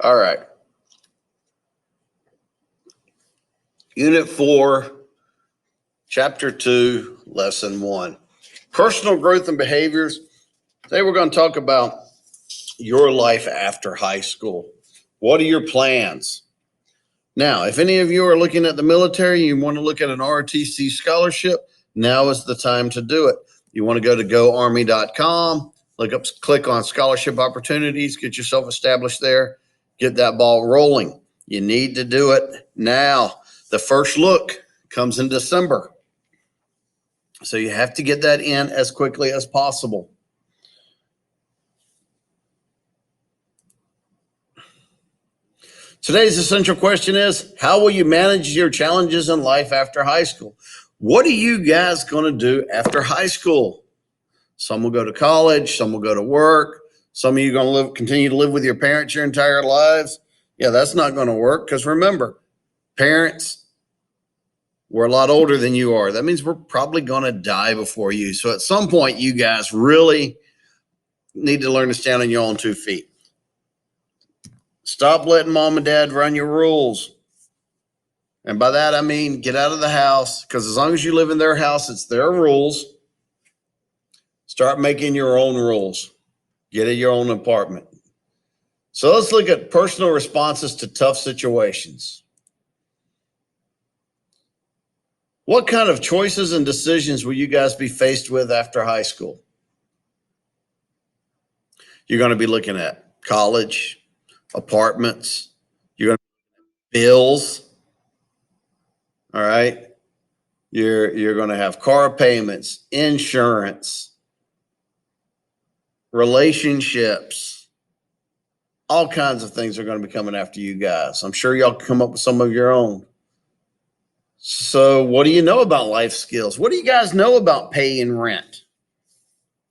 All right. Unit 4, Chapter 2, Lesson 1. Personal growth and behaviors. Today we're going to talk about your life after high school. What are your plans? Now, if any of you are looking at the military, you want to look at an ROTC scholarship, now is the time to do it. You want to go to goarmy.com, click on scholarship opportunities, get yourself established there, get that ball rolling. You need to do it now. The first look comes in December. So you have to get that in as quickly as possible. Today's essential question is, how will you manage your challenges in life after high school? What are you guys going to do after high school? Some will go to college, some will go to work. Some of you are going to continue to live with your parents your entire lives. Yeah, that's not going to work because remember, parents were a lot older than you are. That means we're probably going to die before you. So at some point, you guys really need to learn to stand on your own 2 feet. Stop letting mom and dad run your rules. And by that, I mean, get out of the house, because as long as you live in their house, it's their rules. Start making your own rules. Get in your own apartment. So let's look at personal responses to tough situations. What kind of choices and decisions will you guys be faced with after high school? You're going to be looking at college, apartments, you're going to bills. All right. You're going to have car payments, insurance, relationships, all kinds of things are going to be coming after you guys. I'm sure y'all come up with some of your own. So what do you know about life skills? What do you guys know about paying rent?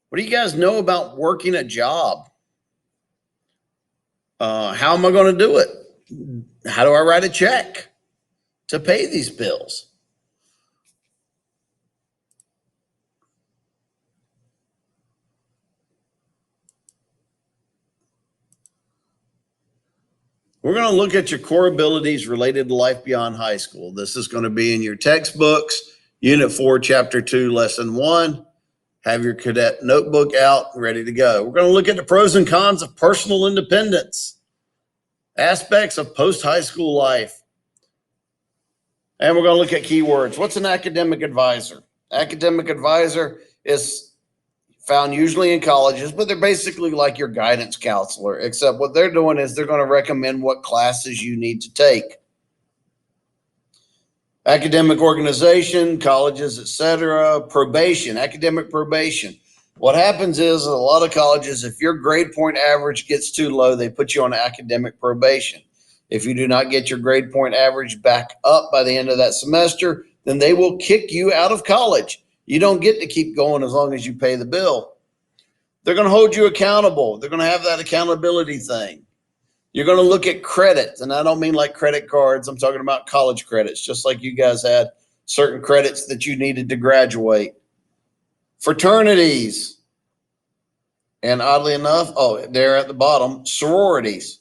What do you guys know about working a job? How am I going to do it? How do I write a check to pay these bills? We're going to look at your core abilities related to life beyond high school. This is going to be in your textbooks, Unit 4, Chapter 2, Lesson 1. Have your cadet notebook out, ready to go. We're going to look at the pros and cons of personal independence, aspects of post-high school life. And we're going to look at keywords. What's an academic advisor? Academic advisor is found usually in colleges, but they're basically like your guidance counselor, except what they're doing is they're going to recommend what classes you need to take. Academic organization, colleges, etc. Probation, academic probation. What happens is a lot of colleges, if your grade point average gets too low, they put you on academic probation. If you do not get your grade point average back up by the end of that semester, then they will kick you out of college. You don't get to keep going as long as you pay the bill. They're going to hold you accountable. They're going to have that accountability thing. You're going to look at credits, and I don't mean like credit cards. I'm talking about college credits, just like you guys had certain credits that you needed to graduate. Fraternities, and oddly enough, there at the bottom, sororities.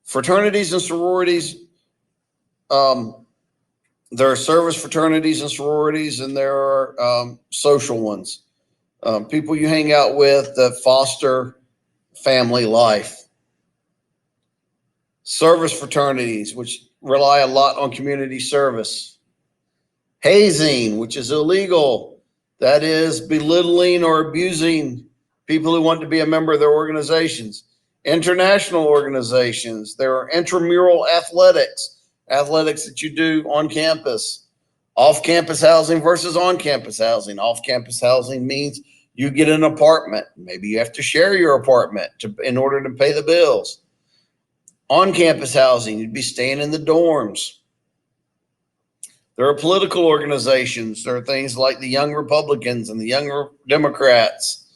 Fraternities and sororities, there are service fraternities and sororities, and there are social ones. People you hang out with that foster family life. Service fraternities, which rely a lot on community service. Hazing, which is illegal. That is belittling or abusing people who want to be a member of their organizations. International organizations. There are intramural athletics that you do on campus. Off-campus housing versus on-campus housing. Off-campus housing means you get an apartment. Maybe you have to share your apartment in order to pay the bills. On-campus housing, you'd be staying in the dorms. There are political organizations. There are things like the Young Republicans and the Young Democrats.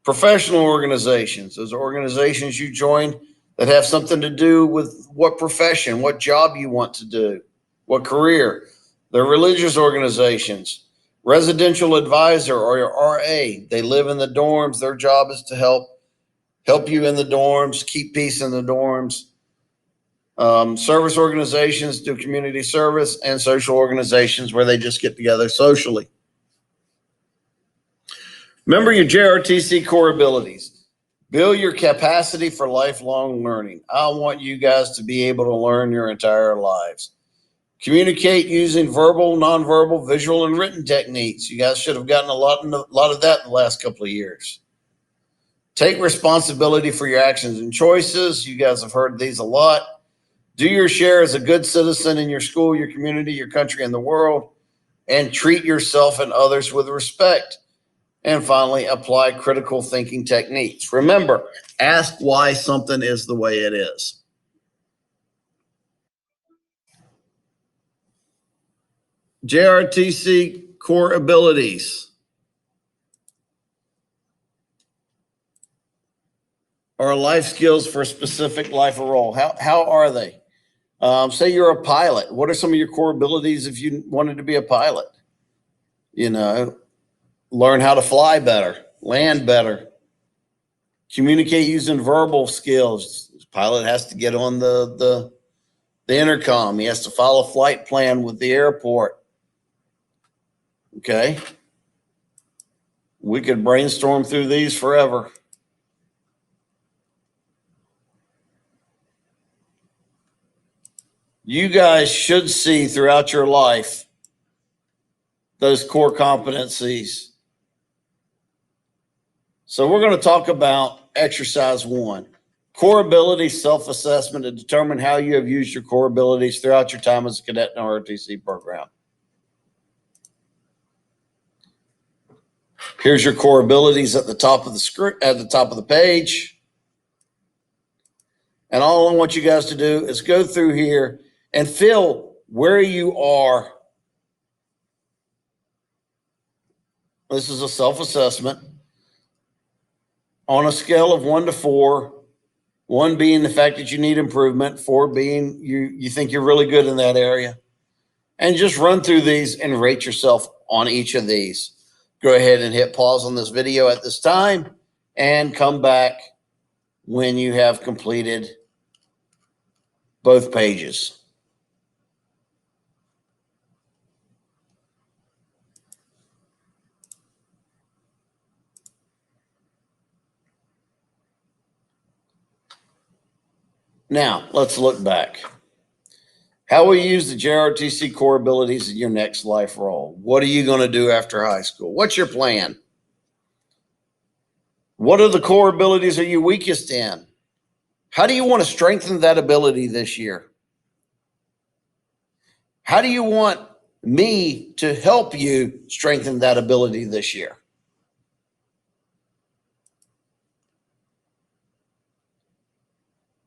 Professional organizations. Those are organizations you join that have something to do with what profession, what job you want to do, what career. They're religious organizations. Residential advisor, or your RA. They live in the dorms. Their job is to help you in the dorms, keep peace in the dorms. Service organizations do community service, and social organizations where they just get together socially. Remember your JRTC core abilities. Build your capacity for lifelong learning. I want you guys to be able to learn your entire lives. Communicate using verbal, nonverbal, visual, and written techniques. You guys should have gotten a lot of that in the last couple of years. Take responsibility for your actions and choices. You guys have heard these a lot. Do your share as a good citizen in your school, your community, your country, and the world, and treat yourself and others with respect. And finally, apply critical thinking techniques. Remember, ask why something is the way it is. JRTC core abilities are life skills for a specific life or role. How are they? Say you're a pilot. What are some of your core abilities if you wanted to be a pilot? You know, learn how to fly better, land better, communicate using verbal skills. The pilot has to get on the intercom. He has to follow flight plan with the airport. Okay. We could brainstorm through these forever. You guys should see throughout your life those core competencies. So we're going to talk about exercise 1. Core abilities self-assessment to determine how you have used your core abilities throughout your time as a cadet in our ROTC program. Here's your core abilities at the top of the script, at the top of the page. And all I want you guys to do is go through here and feel where you are. This is a self-assessment on a scale of 1 to 4. 1 being the fact that you need improvement, 4 being you think you're really good in that area. And just run through these and rate yourself on each of these. Go ahead and hit pause on this video at this time and come back when you have completed both pages. Now, let's look back. How will you use the JRTC core abilities in your next life role? What are you going to do after high school? What's your plan? What are the core abilities are you weakest in? How do you want to strengthen that ability this year? How do you want me to help you strengthen that ability this year?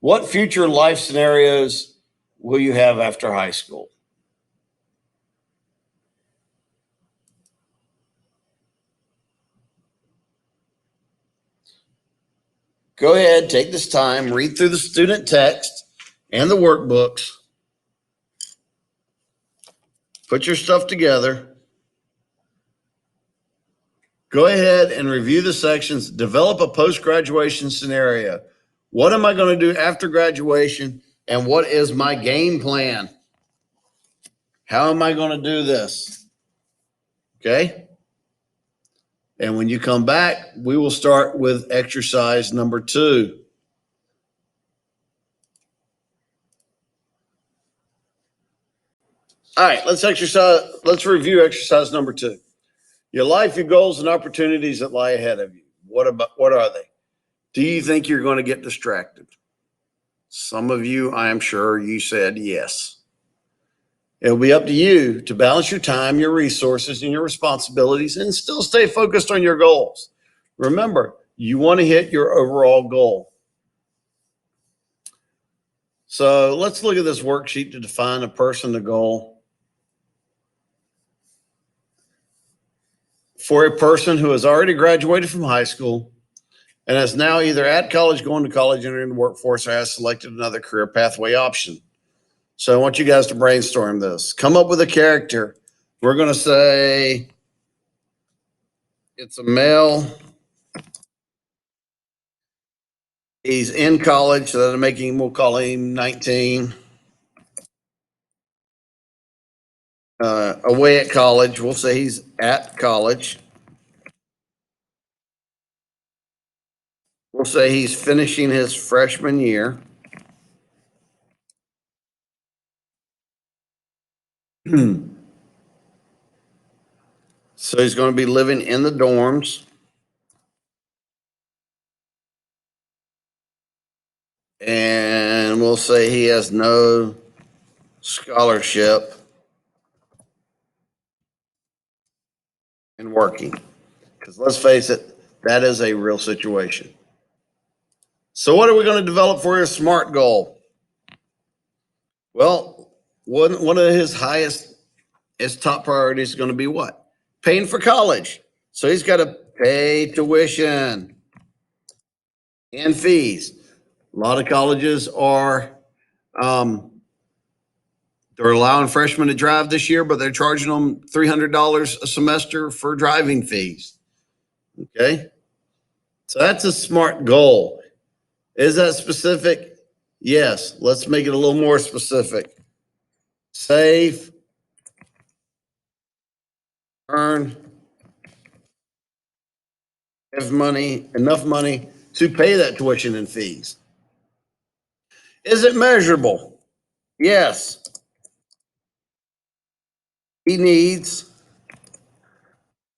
What future life scenarios will you have after high school? Go ahead, take this time, read through the student text and the workbooks. Put your stuff together. Go ahead and review the sections. Develop a post-graduation scenario. What am I going to do after graduation? And what is my game plan? How am I going to do this? Okay. And when you come back, we will start with exercise number 2. All right, let's review exercise number 2. Your life, your goals, and opportunities that lie ahead of you. What are they? Do you think you're going to get distracted? Some of you, I am sure you said yes. It'll be up to you to balance your time, your resources, and your responsibilities and still stay focused on your goals. Remember, you want to hit your overall goal. So let's look at this worksheet to define a person, a goal. For a person who has already graduated from high school and is now either at college, going to college, entering the workforce, or has selected another career pathway option. So I want you guys to brainstorm this. Come up with a character. We're going to say it's a male. He's in college, so that'll make him, we'll call him 19. away at college. We'll say he's at college. We'll say he's finishing his freshman year. So he's going to be living in the dorms. And we'll say he has no scholarship and working. Because let's face it, that is a real situation. So, what are we going to develop for his SMART goal? Well, one of his top priorities is going to be what? Paying for college. So, he's got to pay tuition and fees. A lot of colleges are, they're allowing freshmen to drive this year, but they're charging them $300 a semester for driving fees. Okay. So that's a SMART goal. Is that specific? Yes. Let's make it a little more specific. Save, earn, have enough money to pay that tuition and fees. Is it measurable? Yes. He needs,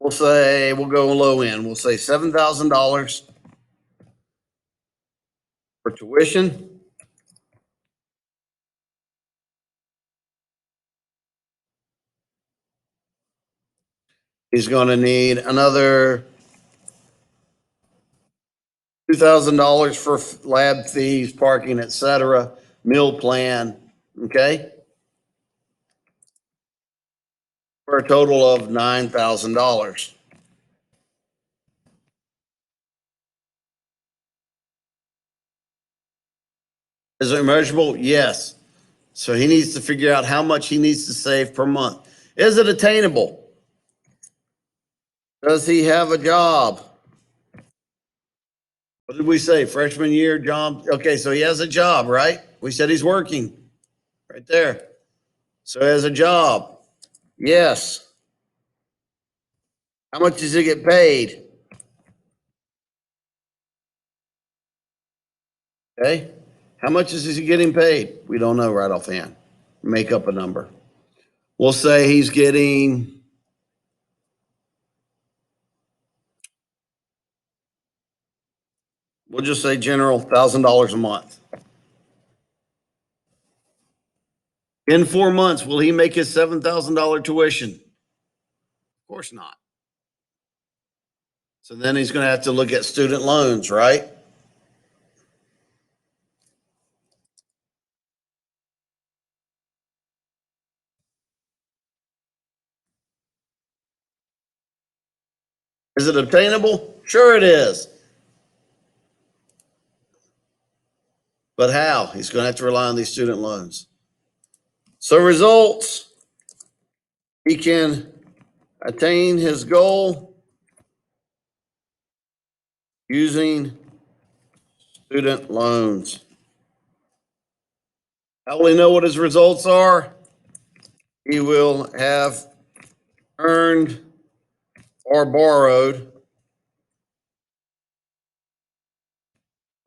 we'll go low end. We'll say $7,000 for tuition. He's going to need another $2,000 for lab fees, parking, etc., meal plan. Okay. For a total of $9,000. Is it measurable? Yes. So he needs to figure out how much he needs to save per month. Is it attainable? Does he have a job? What did we say? Freshman year job? Okay, so he has a job, right? We said he's working right there. So he has a job. Yes. How much does he get paid? Okay. How much is he getting paid? We don't know right offhand. Make up a number. We'll say he's getting, we'll just say general $1,000 a month. In 4 months, will he make his $7,000 tuition? Of course not. So then he's going to have to look at student loans, right? Is it obtainable? Sure it is. But how? He's going to have to rely on these student loans. So results, he can attain his goal using student loans. How will he know what his results are? He will have earned or borrowed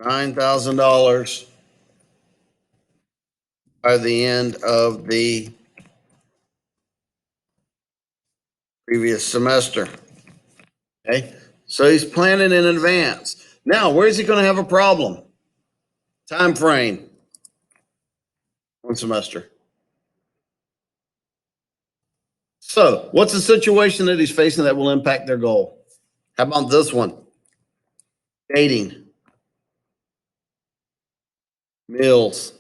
$9,000 by the end of the previous semester. Okay, so he's planning in advance. Now, where's he going to have a problem? Time frame. 1 semester. So, what's the situation that he's facing that will impact their goal? How about this one? Dating, meals,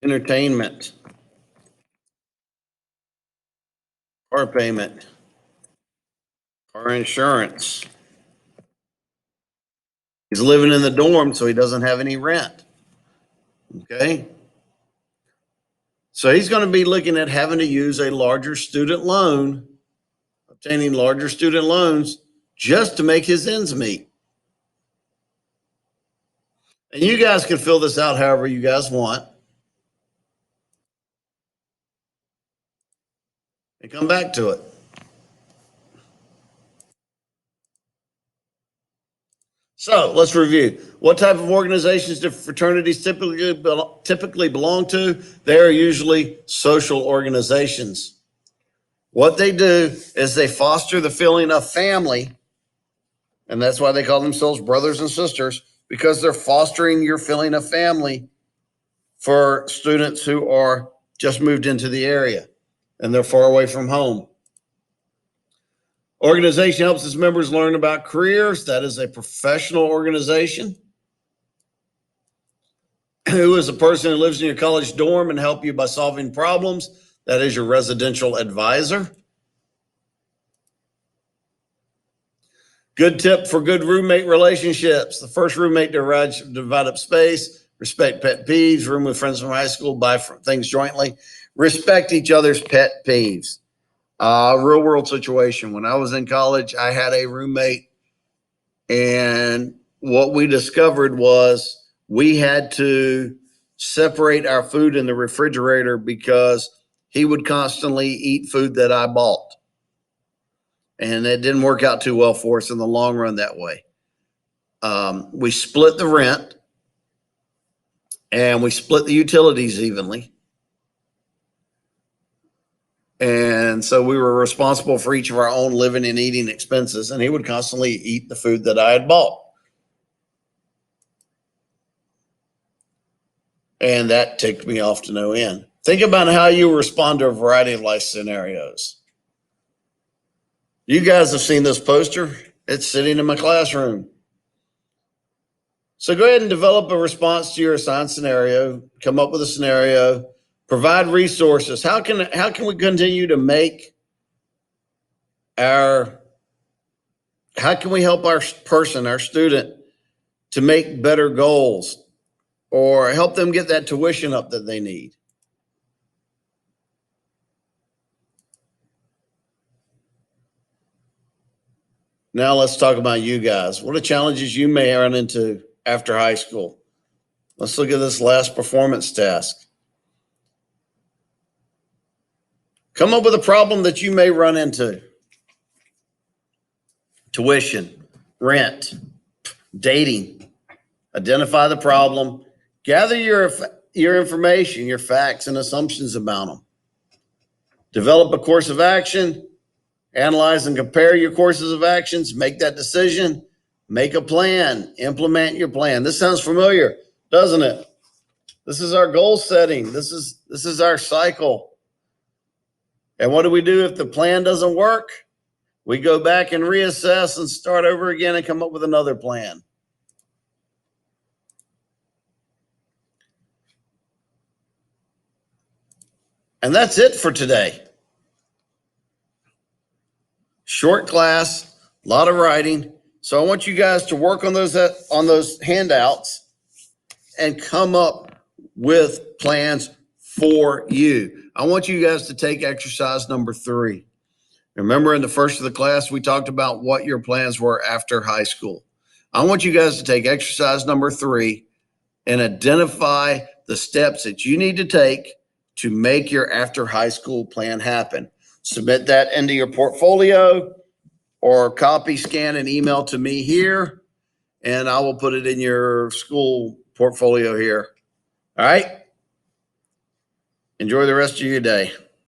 entertainment, car payment, car insurance. He's living in the dorm, so he doesn't have any rent. Okay. So he's going to be looking at having to use a larger student loan, obtaining larger student loans just to make his ends meet. And you guys can fill this out however you guys want. and come back to it. So let's review. What type of organizations do fraternities typically belong to? They are usually social organizations. What they do is they foster the feeling of family, and that's why they call themselves brothers and sisters, because they're fostering your feeling of family for students who are just moved into the area and they're far away from home. Organization helps its members learn about careers. That is a professional organization. Who is a person who lives in your college dorm and help you by solving problems? That is your residential advisor. Good tip for good roommate relationships. The first roommate to divide up space, respect pet peeves, room with friends from high school, buy things jointly, respect each other's pet peeves. Real world situation. When I was in college, I had a roommate, and what we discovered was we had to separate our food in the refrigerator because he would constantly eat food that I bought. And it didn't work out too well for us in the long run that way. We split the rent and we split the utilities evenly. And so we were responsible for each of our own living and eating expenses. And he would constantly eat the food that I had bought. And that ticked me off to no end. Think about how you respond to a variety of life scenarios. You guys have seen this poster. It's sitting in my classroom. So go ahead and develop a response to your assigned scenario, come up with a scenario, provide resources. How can we continue to make how can we help our student, to make better goals or help them get that tuition up that they need? Now let's talk about you guys. What are challenges you may run into after high school? Let's look at this last performance task. Come up with a problem that you may run into. Tuition, rent, dating. Identify the problem. Gather your information, your facts and assumptions about them. Develop a course of action. Analyze and compare your courses of actions. Make that decision. Make a plan. Implement your plan. This sounds familiar, doesn't it? This is our goal setting. This is our cycle. And what do we do if the plan doesn't work? We go back and reassess and start over again and come up with another plan. And that's it for today. Short class, a lot of writing. So I want you guys to work on those handouts and come up with plans for you. I want you guys to take exercise number 3. Remember, in the first of the class, we talked about what your plans were after high school. I want you guys to take exercise number 3 and identify the steps that you need to take to make your after high school plan happen. Submit that into your portfolio or copy, scan, and email to me here, and I will put it in your school portfolio here. All right? Enjoy the rest of your day.